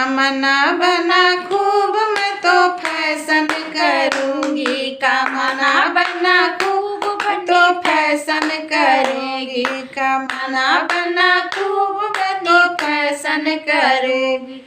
कामना बना खूब मैं तो फैशन करूँगी, कामना बना खूब मैं तो फैशन करूँगी, कामना बना खूब मैं तो फैशन करूँगी।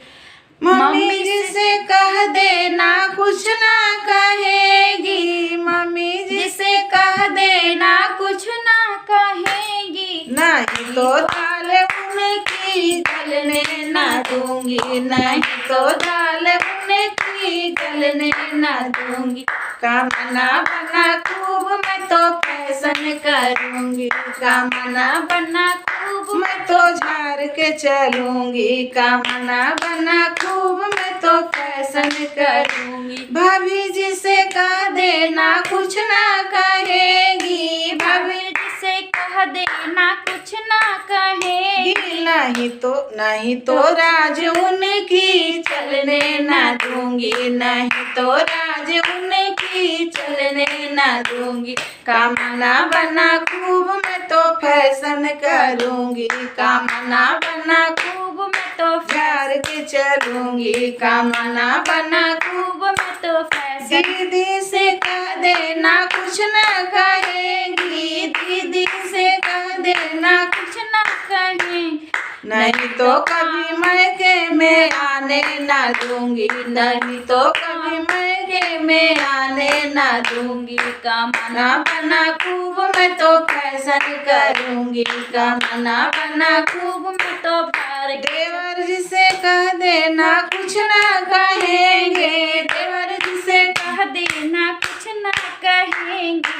मम्मी जिसे कह देना कुछ ना कहेगी, मम्मी जिसे कह देना कुछ ना कहेगी, नहीं तो दाल उनकी गलने ना दूंगी, नहीं तो दाल उनकी गलने ना दूंगी। कामना बना खूब मैं तो फैशन करूँगी, कामना बना खूब मैं तो झाड़ के चलूँगी, कामना बना खूब मैं तो फैशन करूँगी। भाभी जिसे कह देना कुछ ना कहेगी, भाभी जिसे कह देना कुछ ना कहेगी, नहीं तो राज उनकी चलने ना दूंगी, नहीं तो राज उनकी चलने ना दूंगी। कामना बना खूब मैं तो फैशन करूँगी, कामना बना खूब मैं तो झाड़ के चलूँगी, कामना बना खूब मैं तो फैशन। दीदी से कह देना कुछ ना कहेगी, दीदी से कह देना कुछ ना कहेगी, नहीं तो कभी मैके में आने ना दूंगी, नहीं तो कभी मैके में आने ना दूंगी। कामना बना खूब मैं तो फैशन करूँगी, कामना बना खूब मैं तो प्यार। देवर जिसे कह देना कुछ ना कहेंगे, देवर जिसे कह देना कुछ ना कहेंगे,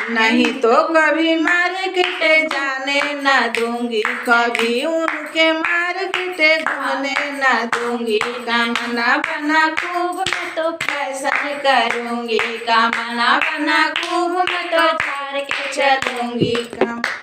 नहीं तो कभी मार्केट जाने ना दूंगी, कभी उनके मार्केट घूमने ना दूंगी। कामना बना खूब मैं तो फैशन करूँगी, कामना बना खूब मैं तो झाड़ के चलूँगी।